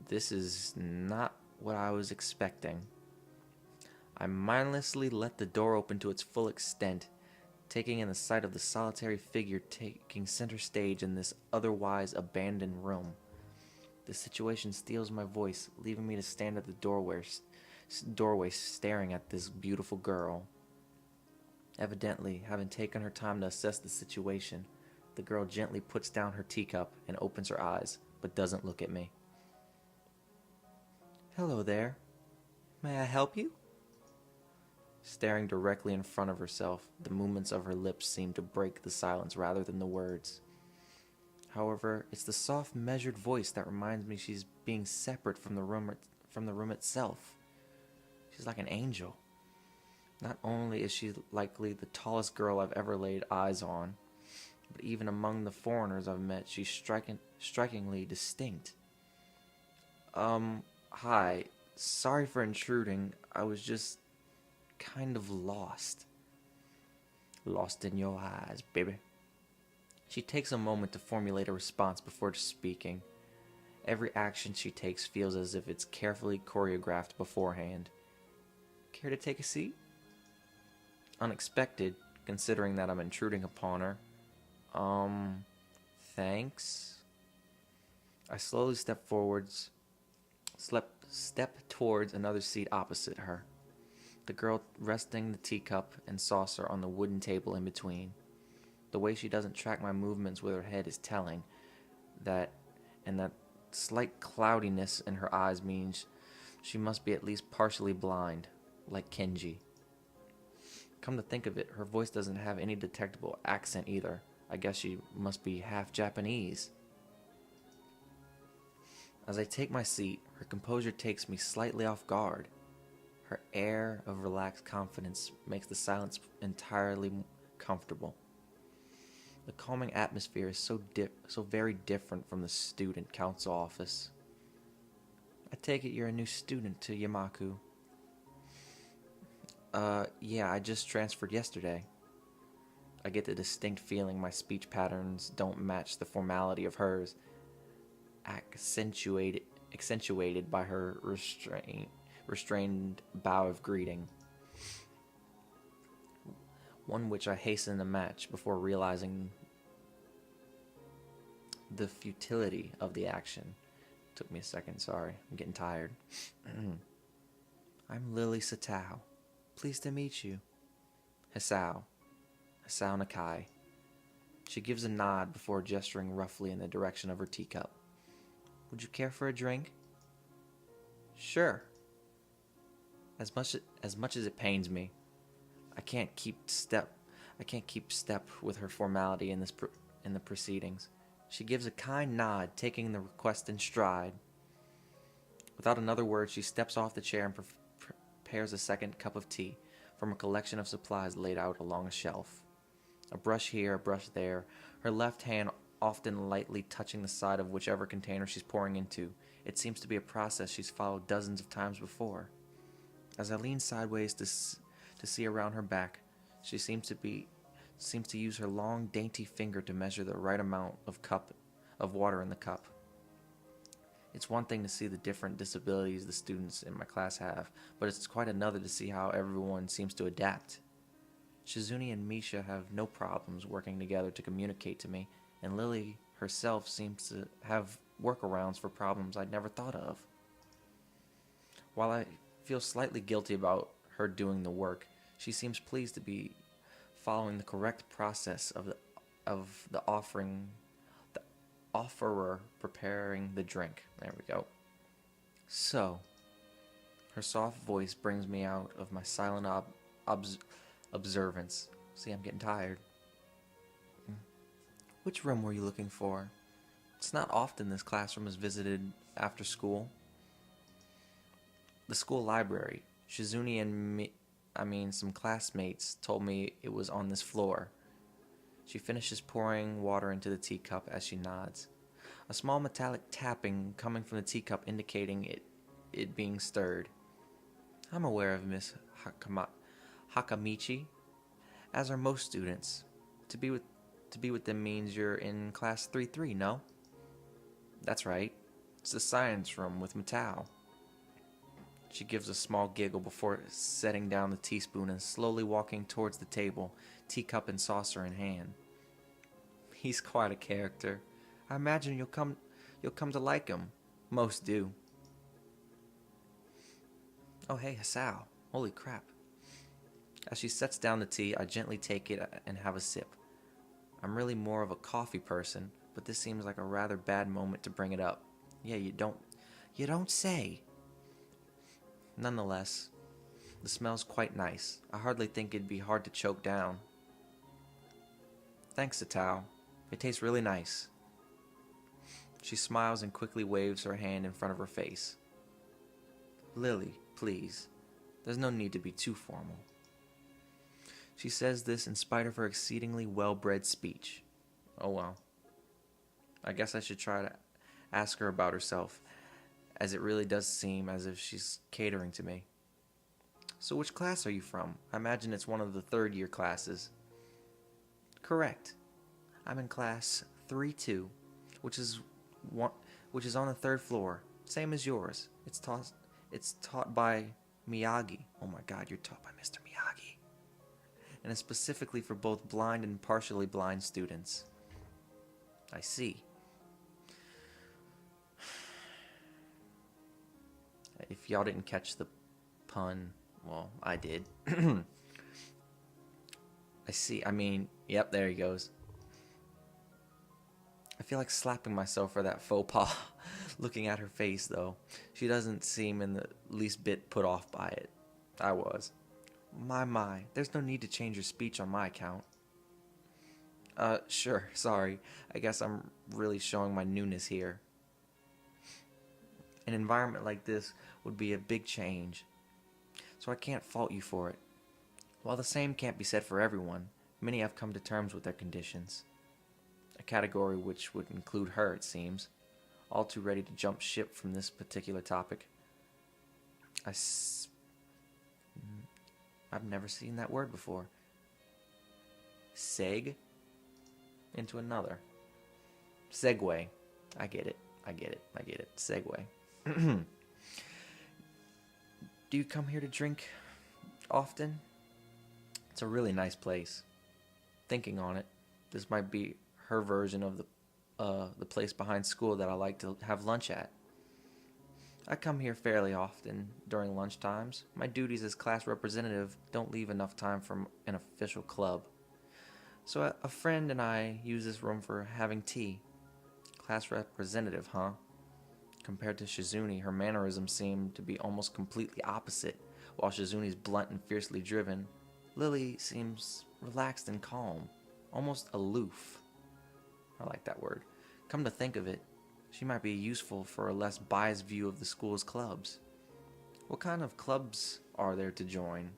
This is not what I was expecting. I mindlessly let the door open to its full extent, taking in the sight of the solitary figure taking center stage in this otherwise abandoned room. The situation steals my voice, leaving me to stand at the doorway staring at this beautiful girl. Evidently, having taken her time to assess the situation, the girl gently puts down her teacup and opens her eyes, but doesn't look at me. Hello there. May I help you? Staring directly in front of herself, the movements of her lips seem to break the silence rather than the words. However, it's the soft, measured voice that reminds me she's being separate from the room itself. She's like an angel. Not only is she likely the tallest girl I've ever laid eyes on, but even among the foreigners I've met, she's strikingly distinct. Hi. Sorry for intruding. I was just kind of lost. Lost in your eyes, baby. She takes a moment to formulate a response before speaking. Every action she takes feels as if it's carefully choreographed beforehand. Care to take a seat? Unexpected, considering that I'm intruding upon her. Thanks. I slowly step towards another seat opposite her, the girl resting the teacup and saucer on the wooden table in between. The way she doesn't track my movements with her head is telling, that slight cloudiness in her eyes means she must be at least partially blind, like Kenji. Come to think of it, her voice doesn't have any detectable accent either. I guess she must be half Japanese. As I take my seat, her composure takes me slightly off guard. Her air of relaxed confidence makes the silence entirely comfortable. The calming atmosphere is so very different from the student council office. I take it you're a new student to Yamaku. Yeah, I just transferred yesterday. I get the distinct feeling my speech patterns don't match the formality of hers, accentuated by her restrained bow of greeting, one which I hasten to match before realizing the futility of the action. Took me a second, sorry, I'm getting tired. I'm Lily Satao. Pleased to meet you. Hisao Nakai. She gives a nod before gesturing roughly in the direction of her teacup. Would you care for a drink? Sure. As much as it pains me, I can't keep step with her formality in the proceedings. She gives a kind nod, taking the request in stride. Without another word, she steps off the chair and prepares a second cup of tea from a collection of supplies laid out along a shelf. A brush here, a brush there, her left hand often lightly touching the side of whichever container she's pouring into. It seems to be a process she's followed dozens of times before. As I lean sideways to see around her back, she seems to use her long, dainty finger to measure the right amount of water in the cup. It's one thing to see the different disabilities the students in my class have, but it's quite another to see how everyone seems to adapt. Shizune and Misha have no problems working together to communicate to me, and Lily herself seems to have workarounds for problems I'd never thought of. While I feel slightly guilty about her doing the work, she seems pleased to be following the correct process of the offerer preparing the drink. There we go. So, her soft voice brings me out of my silent observance. See, I'm getting tired. Which room were you looking for? It's not often this classroom is visited after school. The school library. Shizune and some classmates told me it was on this floor. She finishes pouring water into the teacup as she nods. A small metallic tapping coming from the teacup indicating it being stirred. I'm aware of Miss Hakamichi, as are most students. To be with them means you're in class 3-3, no? That's right. It's the science room with Matao. She gives a small giggle before setting down the teaspoon and slowly walking towards the table, teacup and saucer in hand. He's quite a character. I imagine you'll come to like him. Most do. Oh hey, Hasao. Holy crap. As she sets down the tea, I gently take it and have a sip. I'm really more of a coffee person, but this seems like a rather bad moment to bring it up. Yeah, you don't say. Nonetheless, the smell's quite nice. I hardly think it'd be hard to choke down. Thanks, Satao. It tastes really nice. She smiles and quickly waves her hand in front of her face. Lily, please. There's no need to be too formal. She says this in spite of her exceedingly well-bred speech. Oh well. I guess I should try to ask her about herself, as it really does seem as if she's catering to me. So which class are you from? I imagine it's one of the third-year classes. Correct. I'm in class 3-2, which is on the third floor, same as yours. It's taught by Miyagi. Oh my God, you're taught by Mr. Miyagi. And it's specifically for both blind and partially blind students. I see. If y'all didn't catch the pun, well, I did. I see. I mean, yep, there he goes. I feel like slapping myself for that faux pas. Looking at her face, though, she doesn't seem in the least bit put off by it. I was. My, there's no need to change your speech on my account. Sure, sorry. I guess I'm really showing my newness here. An environment like this would be a big change, so I can't fault you for it. While the same can't be said for everyone, many have come to terms with their conditions. A category which would include her, it seems, all too ready to jump ship from this particular topic. I've never seen that word before. Seg? Into another. Segue. I get it. Segue. Do you come here to drink often? It's a really nice place. Thinking on it, this might be her version of the place behind school that I like to have lunch at. I come here fairly often during lunch times. My duties as class representative don't leave enough time for an official club. So a friend and I use this room for having tea. Class representative, huh? Compared to Shizune, her mannerisms seem to be almost completely opposite. While Shizune's blunt and fiercely driven, Lily seems relaxed and calm, almost aloof. I like that word. Come to think of it, she might be useful for a less biased view of the school's clubs. What kind of clubs are there to join?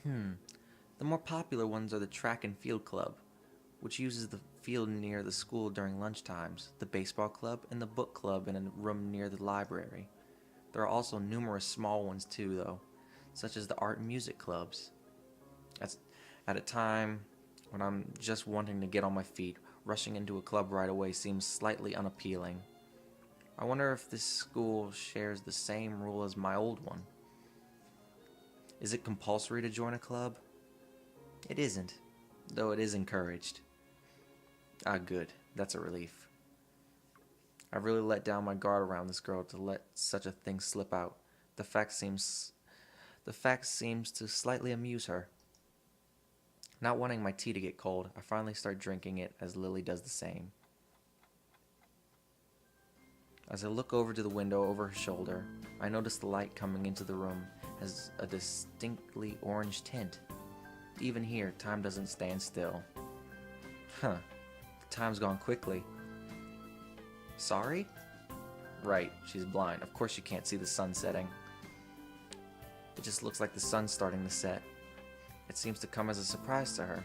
The more popular ones are the track and field club, which uses the field near the school during lunch times, the baseball club, and the book club in a room near the library. There are also numerous small ones too, though, such as the art and music clubs. At a time when I'm just wanting to get on my feet, rushing into a club right away seems slightly unappealing. I wonder if this school shares the same rule as my old one. Is it compulsory to join a club? It isn't, though it is encouraged. Ah, good. That's a relief. I really let down my guard around this girl to let such a thing slip out. The fact seems to slightly amuse her. Not wanting my tea to get cold, I finally start drinking it as Lily does the same. As I look over to the window over her shoulder, I notice the light coming into the room has a distinctly orange tint. Even here, time doesn't stand still. The time's gone quickly. Sorry? Right, she's blind. Of course she can't see the sun setting. It just looks like the sun's starting to set. It seems to come as a surprise to her.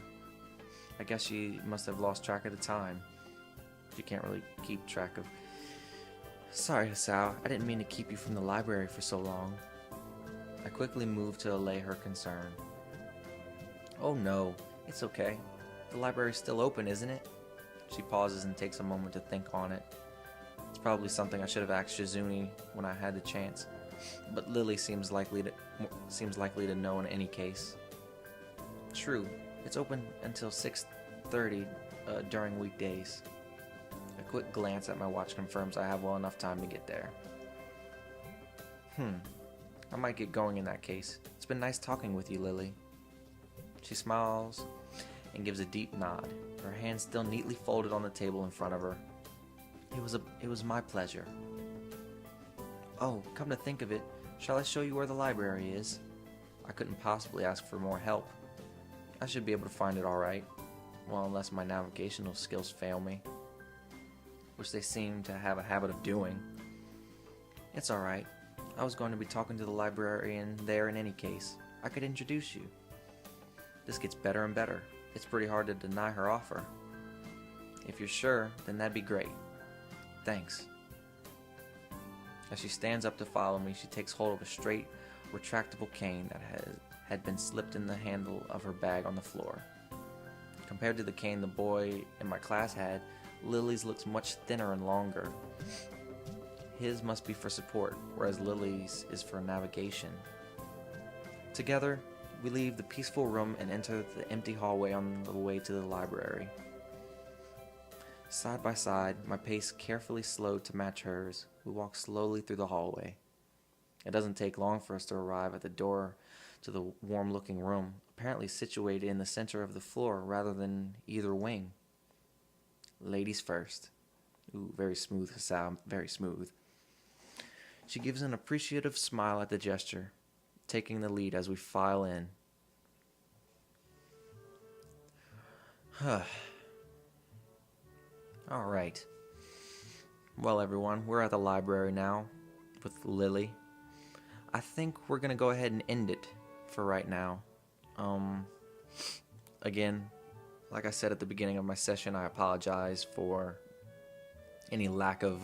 I guess she must have lost track of the time. She can't really keep track of... Sorry, Hasao. I didn't mean to keep you from the library for so long. I quickly moved to allay her concern. Oh no, it's okay. The library's still open, isn't it? She pauses and takes a moment to think on it. It's Probably something I should have asked Shizuni when I had the chance, but Lily seems likely to know in any case. True, it's open until 6:30 during weekdays. A quick glance at my watch confirms I have well enough time to get there. I might get going in that case. It's been nice talking with you, Lily. She smiles and gives a deep nod, her hands still neatly folded on the table in front of her. It was my pleasure. Oh, come to think of it, shall I show you where the library is? I couldn't possibly ask for more help. I should be able to find it all right. Well, unless my navigational skills fail me, which they seem to have a habit of doing. It's all right. I was going to be talking to the librarian there in any case. I could introduce you. This gets better and better. It's pretty hard to deny her offer. If you're sure, then that'd be great. Thanks. As she stands up to follow me, she takes hold of a straight, retractable cane that had been slipped in the handle of her bag on the floor. Compared to the cane the boy in my class had, Lily's looks much thinner and longer. His must be for support, whereas Lily's is for navigation. Together, we leave the peaceful room and enter the empty hallway on the way to the library. Side by side, my pace carefully slowed to match hers, we walk slowly through the hallway. It doesn't take long for us to arrive at the door to the warm-looking room, apparently situated in the center of the floor rather than either wing. Ladies first. Ooh, very smooth, Hassan, very smooth. She gives an appreciative smile at the gesture, taking the lead as we file in. All right. Well, everyone, we're at the library now with Lily. I think we're going to go ahead and end it for right now. Again, like I said at the beginning of my session, I apologize for any lack of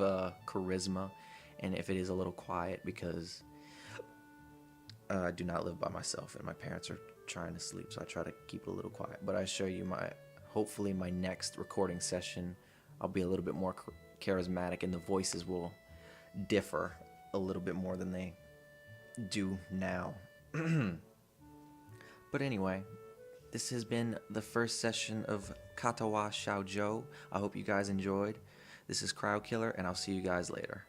charisma and if it is a little quiet because I do not live by myself and my parents are trying to sleep, so I try to keep it a little quiet. But I assure you, hopefully my next recording session, I'll be a little bit more charismatic and the voices will differ a little bit more than they do now. But anyway, this has been the first session of Katawa Shoujo. I hope you guys enjoyed. This is Cryo Killer, and I'll see you guys later.